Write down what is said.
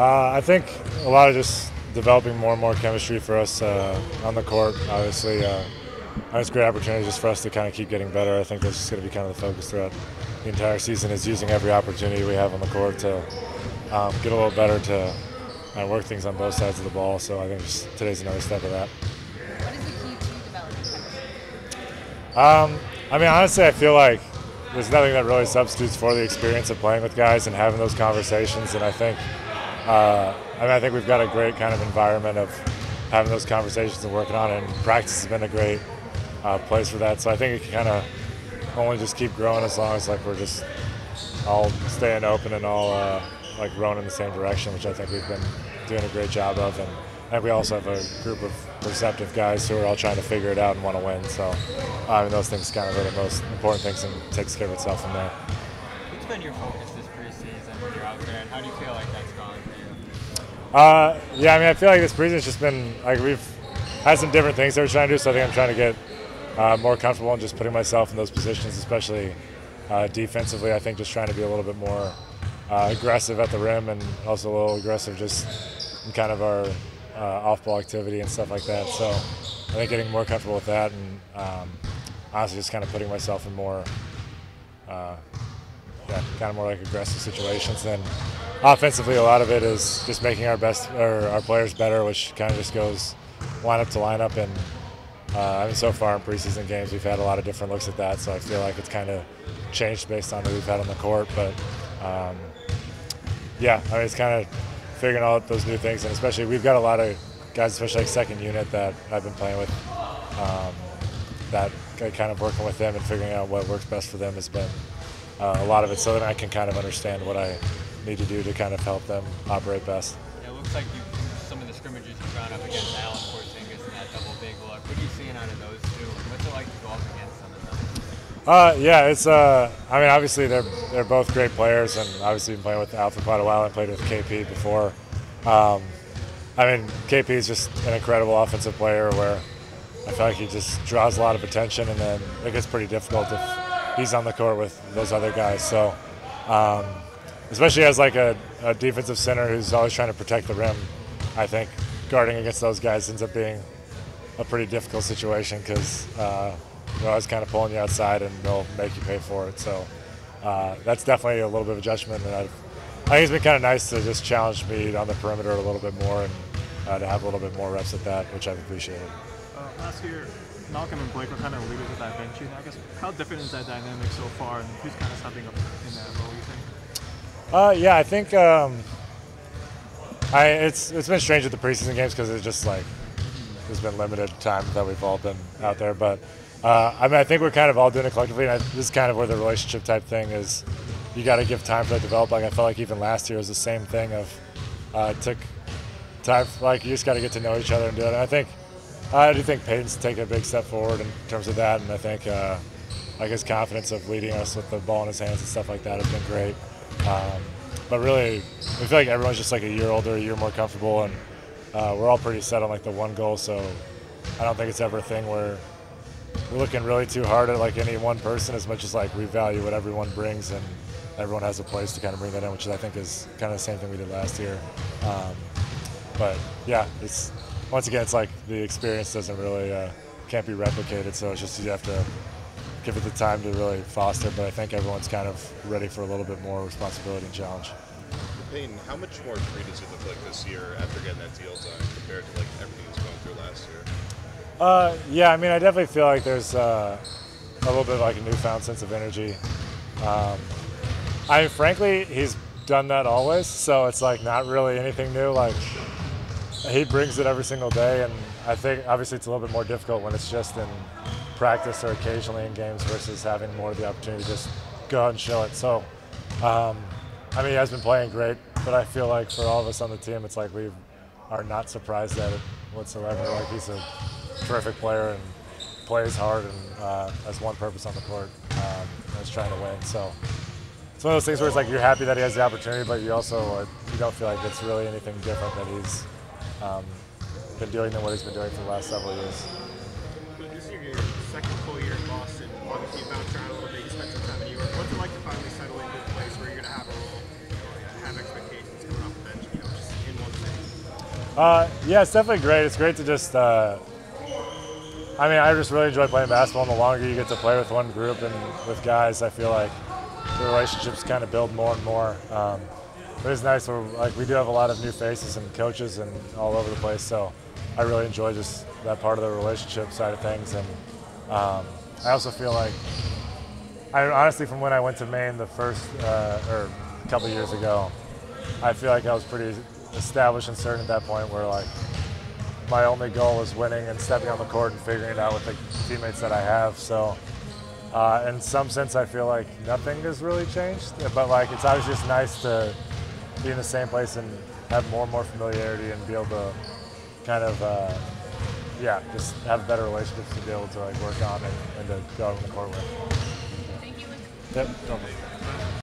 I think a lot of just developing more and more chemistry for us on the court. Obviously, it's a great opportunity just for us to kind of keep getting better. I think that's just going to be kind of the focus throughout the entire season, is using every opportunity we have on the court to get a little better, to work things on both sides of the ball. So I think today's another step of that. What is the key to developing chemistry? I mean, honestly, I feel like there's nothing that really substitutes for the experience of playing with guys and having those conversations. And I think, I think we've got a great kind of environment of having those conversations and working on it. And practice has been a great place for that. So I think it can kind of only just keep growing as long as we're just all staying open and all like rowing in the same direction, which I think we've been doing a great job of. And I think we also have a group of perceptive guys who are all trying to figure it out and want to win. So those things kind of are the most important things, and it takes care of itself from there. What's been your focus this preseason when you're out there, and how do you feel like that's gone for you? Yeah, I mean, I feel like this preseason's just been we've had some different things that we're trying to do. So I think I'm trying to get more comfortable in just putting myself in those positions, especially defensively. I think just trying to be a little bit more aggressive at the rim, and also a little aggressive just in kind of our off-ball activity and stuff like that. So I think getting more comfortable with that, and honestly just kind of putting myself in more, kind of more like aggressive situations. Then offensively, a lot of it is just making our players better, which kind of just goes lineup to lineup. And I mean, so far in preseason games, we've had a lot of different looks at that. So I feel like it's kind of changed based on who we've had on the court. But I mean, it's kind of figuring out those new things, and especially we've got a lot of guys, especially like second unit, that I've been playing with, that kind of working with them and figuring out what works best for them has been a lot of it, so that I can kind of understand what I need to do to kind of help them operate best. Yeah, it looks like some of the scrimmages you've gone up against Alan Porzingis and that double big look. What are you seeing out of those two? What's it like to go up against some of them? Yeah, it's I mean, obviously they're both great players, and obviously been playing with Al for quite a while. I played with KP before. I mean, KP is just an incredible offensive player where I feel like he just draws a lot of attention, and then it gets pretty difficult if he's on the court with those other guys. So, especially as like a defensive center who's always trying to protect the rim, I think guarding against those guys ends up being a pretty difficult situation, because they're always kind of pulling you outside and they'll make you pay for it. So that's definitely a little bit of adjustment, and I think it's been kind of nice to just challenge me on the perimeter a little bit more, and to have a little bit more reps at that, which I've appreciated. Last year, Malcolm and Blake were kind of leaders of that bench unit. I guess, how different is that dynamic so far, and who's kind of stepping up in that role, you think? Yeah, I think it's been strange with the preseason games, because it's just like there's been limited time that we've all been out there. But I mean, I think we're kind of all doing it collectively, and this is kind of where the relationship type thing is. You got to give time for that to develop. Like I felt like even last year was the same thing of it took time. Like you just got to get to know each other and do it. And I do think Peyton's taken a big step forward in terms of that, and I think like his confidence of leading us with the ball in his hands and stuff like that has been great. But really, I feel like everyone's just like a year older, a year more comfortable, and we're all pretty set on like the one goal. So I don't think it's ever a thing where we're looking really too hard at like any one person, as much as like we value what everyone brings, and everyone has a place to kind of bring that in, which I think is kind of the same thing we did last year. But yeah, once again, it's like the experience doesn't really can't be replicated, so it's just you have to give it the time to really foster. But I think everyone's kind of ready for a little bit more responsibility and challenge. Peyton, how much more free does it look like this year after getting that deal done compared to like everything he was going through last year? Yeah, I mean, I definitely feel like there's a little bit of like a newfound sense of energy. I mean, frankly, he's done that always, so it's like not really anything new. Like he brings it every single day, and I think obviously it's a little bit more difficult when it's just in practice or occasionally in games versus having more of the opportunity to just go out and show it. So, I mean, he has been playing great, but I feel like for all of us on the team, it's like we are not surprised at it whatsoever. Like he's a terrific player and plays hard and has one purpose on the court, and is trying to win. So it's one of those things where it's like you're happy that he has the opportunity, but you also you don't feel like it's really anything different that he's been doing than what he's been doing for the last several years. This is your second full year in Boston. Obviously, you bounced around a little bit. You spent some time in New York. What's it like to finally settle into a place where you're going to have a role, have expectations coming off the bench, just Yeah, it's definitely great. It's great to just. I mean, I just really enjoy playing basketball. And the longer you get to play with one group and with guys, I feel like the relationships kind of build more and more. But it's nice. We do have a lot of new faces and coaches and all over the place. So I really enjoy just that part of the relationship side of things. And I also feel like, honestly, from when I went to Maine the first or a couple years ago, I feel like I was pretty established and certain at that point where like my only goal was winning and stepping on the court and figuring it out with the teammates that I have. So in some sense, I feel like nothing has really changed. But like it's always just nice to be in the same place and have more and more familiarity and be able to kind of just have better relationships to be able to like work on and to go out on the court with. Thank you, Luke. Yep.